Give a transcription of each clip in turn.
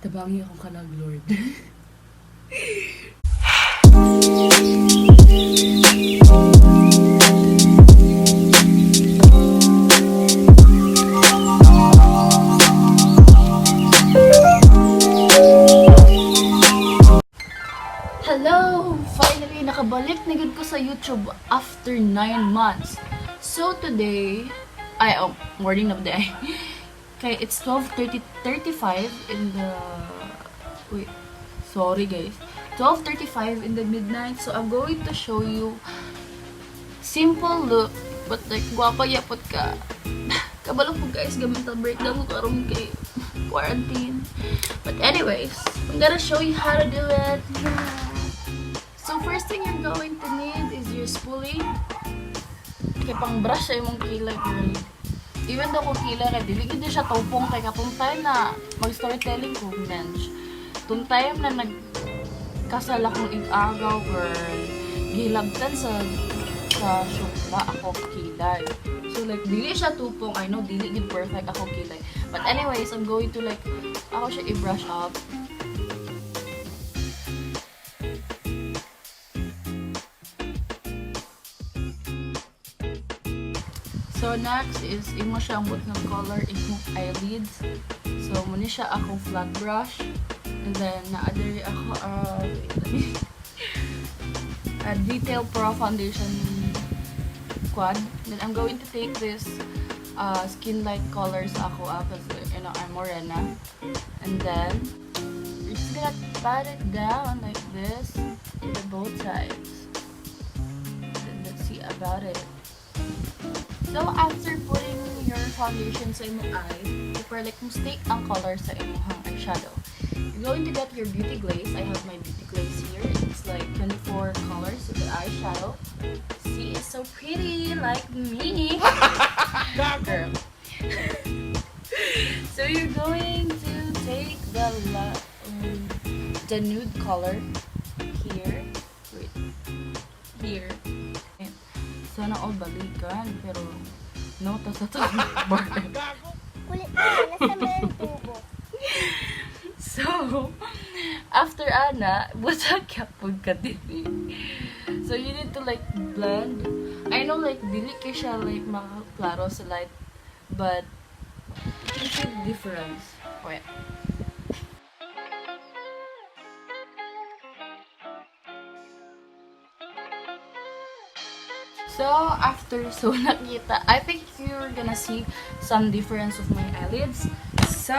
Tabangi akong kanag, Lord. Hello! Finally, nakabalik na gud ko sa YouTube after 9 months. So today, morning of the day. Okay, it's 12:35 in the... Wait, sorry guys. 12:35 in the midnight. So I'm going to show you simple look, but like guwapa yapot ka. Kabalo po guys, gamit ang breakdown ko karon kay quarantine. But anyways, I'm gonna show you how to do it. So first thing you're going to need is your spoolie. Kaya pang brush sa imong kilay, girl. Even though kung kilay ka, dili gid siya tupong kay katong time na mag-storytelling ko, mensch. Tung time na nagkasala kong ig-agaw, girl. Gihilabtan sa syukla ako kilay. So like, dili siya tupong. I know, dili gid perfect ako kilay. But anyways, I'm going to like, ako siya i-brush up. So next is imo siya ambot ng color imong eyelids. So muna siya akong flat brush, and then na-adere ako a detail pro foundation quad. Then I'm going to take this skin light colors ako because you know I'm morena, and then we're just gonna pat it down like this to the both sides. Then let's see about it. So, after putting your foundation sa imong eye, for like mistake ang color sa imong eyeshadow, you're going to get your beauty glaze. I have my beauty glaze here. It's like 24 colors of the eyeshadow. See, it's so pretty, like me. Girl. So, you're going to take the nude color here. Wait. Here. Sana all balikan, pero no, tas ito. Kulit na, nasa meron tubo. So, after ana, buta kapag ka din. So, you need to like blend. I know like, dili ka siya like makaklaro sa light, but you can see the difference. Wait. So, nakita, I think you're gonna see some difference of my eyelids. So,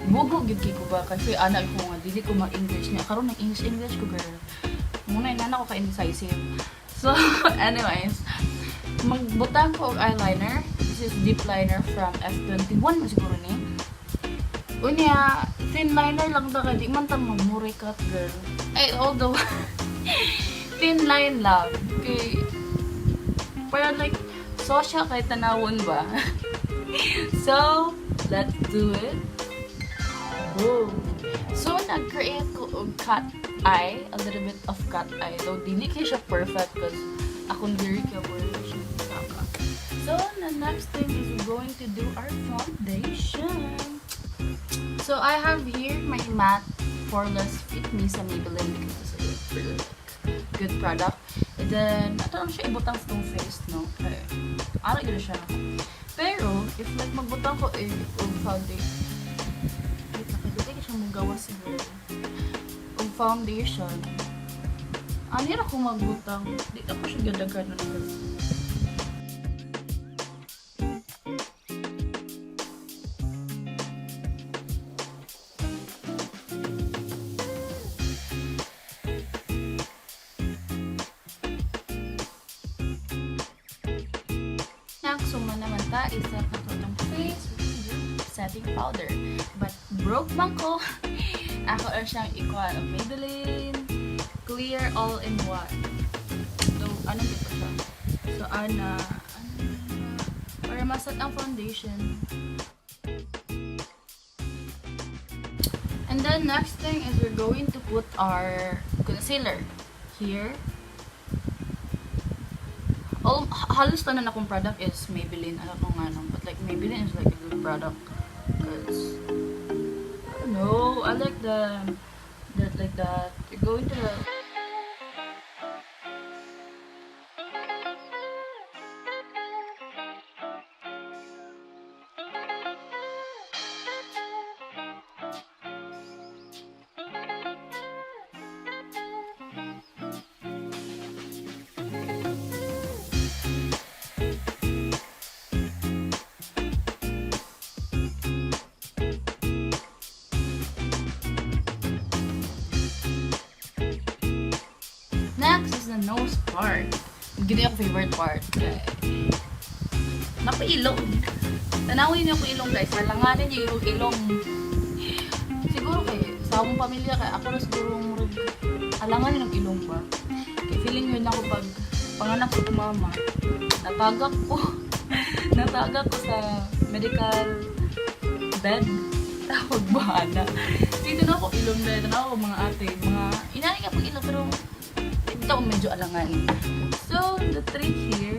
bugo gid ko ba? Kasi anak ko nga, dili ko mag-English niya. Karon nag-English ko, girl. Muna, inana ko ka-indecisive. So, anyways, magbutang ko og eyeliner. This is deep liner from F21 mo siguro ni. Unya, thin liner lang ta ka, di man ta mamuri cut, girl. Ay, although, thin line lang. Okay. Para like, social kay tanawon ba? So, let's do it. Boom. So, nag-create ko og cat eye. A little bit of cat eye. Though, dili kayo siya perfect because akong diri ka perfect siya. So, the next thing is we're going to do our foundation. So, I have here my matte Poreless Fit Me sa Maybelline because it's a good product. And then, ito lang siya ibutang sa itong face, no? Okay. Ara yun siya. Pero, if like magbutang ko og foundation, wait lang, hindi ka siya magawa siguro. Og foundation, ano ako magbutang? Di ako siya gadagan na kasi. Suma naman ta, isa pa ko ng face with setting powder. But broke man ko. Ako na siyang ikuha ng Maybelline Clear All-in-One. So, ano dito siya? So, para masat ang foundation. And then, next thing is we're going to put our concealer here. Halos tanan akong product is Maybelline. I don't know nga nung, but like Maybelline is like a good product because I like that like that. You're going to the next is the nose part. Gini ako favorite part. Okay. Napailong. Tanawin niyo ko ilong guys. Halanganin niyo yung ilong. Siguro kay sa akong pamilya kay ako na siguro halanganin ng ilong ba. Kaya feeling yun ako pag panganak ko mama. Natagak ko. Natagak ko sa medical bed. Tawag bahala. Dito na ako ilong dahil na ako mga ate. Mga inani ka pag ilong pero ito ako medyo alangan. So, the trick here,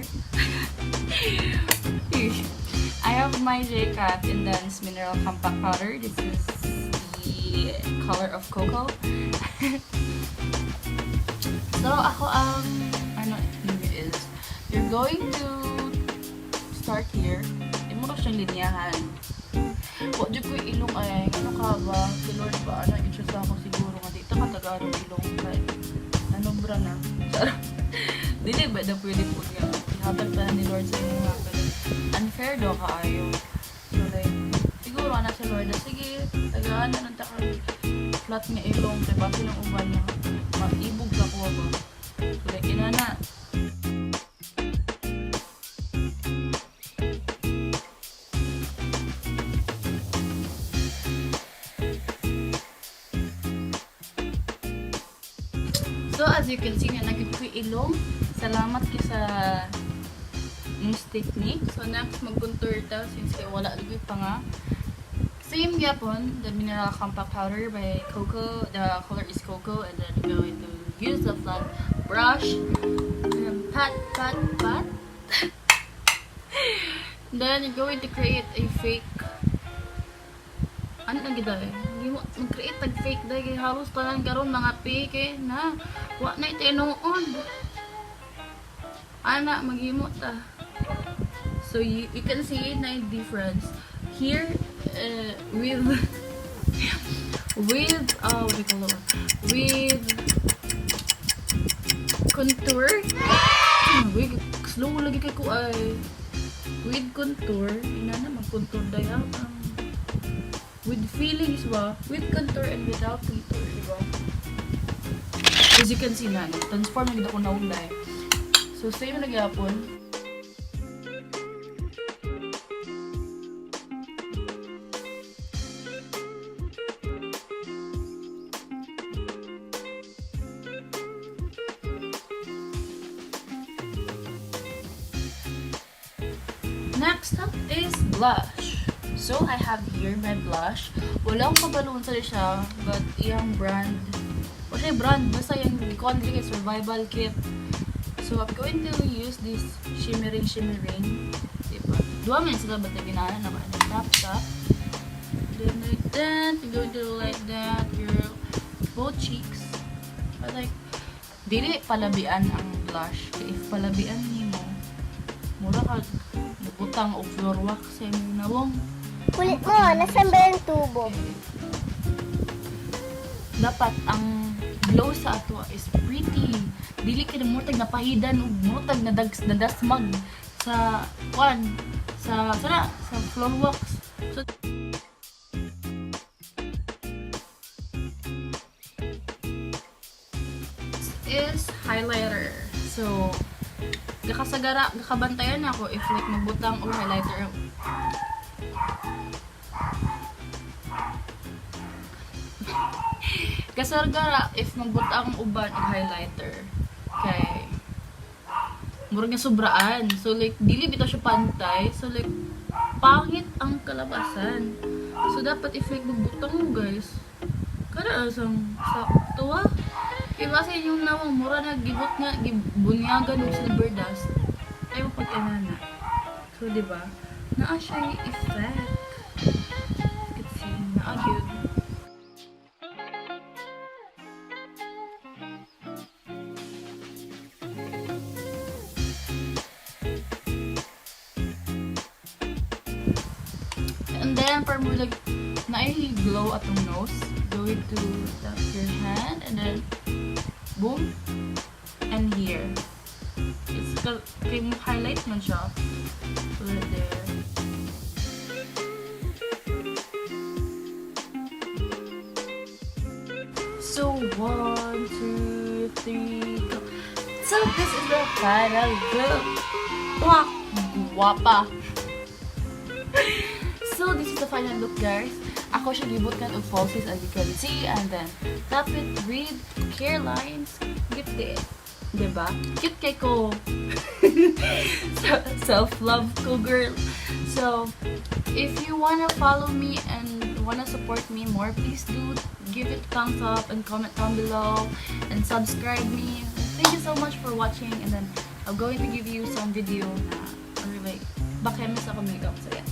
I have my J-Cat Intense Mineral Compact Powder. This is the color of cocoa. So, ako ang, is, you're going to start here. Hindi mo ka siyang linyahan. Huwag dyan ko yung ilong ay, ano ka ba? Si Lord ba? Ano, i-choose ako siguro nga dito katagarong ilong kay bra na. Dili ba na pwede po niya. Ihatag pa ni Lord sa inyo nga. Unfair daw kaayo. So like, siguro anak si Lord na, sige, tagaan na ng flat nga ilong. Kaya basi ng uban na mag-ibog ka ko ba. So like, inana. So, as you can see nga, nagkikwi ilong. Salamat ki sa news technique. So, next, mag-contour ta since kaya wala lagi pa nga. Same yapon, the Mineral Compact Powder by Coco. The color is Coco. And then, you're going to use the flat brush. And pat. Then, you're going to create a fake. Ano na gida eh? Hindi mo mag-create tag-fake dahil kay halos tanan karon mga fake eh na wa na itinuon. Ana maghimot ta. So you can see na difference here with what do you call it? With contour. Wait, slow lagi kay ko ay with contour. Ina na mag-contour dayon. With feelings ba? With contour and without contour, diba? As you can see na, transform na gina ko na unday. So, same na gyapon. Next up is blush. So, I have here my blush. Wala akong kabalon sa siya, but iyang brand. Wala brand, basta yung Condrick Survival Kit. So, I'm going to use this shimmering. Diba? Dua minutes sila ba't na ginana naman. Tap. Then like that. You're going to do like that. Your both cheeks. But like, dili palabian ang blush. Kaya if palabian niyo mo, mura ka butang o floor wax sa imong nawong. Kulit mo, nasan ba yung tubo? Dapat ang glow sa ato is pretty. Dili ka na murtag napahidan o murtag nadasmag sa sa floor wax. So, is highlighter. So, gakabantayan ako if like magbutang or highlighter. Kasargara if magbutang uban og highlighter. Kay murag nga sobraan. So like dili bitaw siya pantay. So like pangit ang kalabasan. So dapat if like magbutang mo guys, kada asang sakto ah. Kaya kasi yung nawang mura na gibot nga gibunyagan og silver dust. Ay mo pag-inana. So diba? Naa siya effect. It's naa gyud. And then, for more like, glow at the nose. Go to tap your hand and then, boom. And here. It's yung highlight man siya. Put it there. So, 1, 2, 3, go. So, this is the final look. Wow! Guwapa! So, this is the final look, guys. Ako siya gibutkan of falsies as you can see. And then, tap it with hair lines. Gifted. Diba? Cute kay ko. Self-love ko, girl. So, if you wanna follow me and wanna support me more, please do give it a thumbs up and comment down below and subscribe me. Thank you so much for watching, and then I'm going to give you some video na or like bakemis ako makeup. So yeah.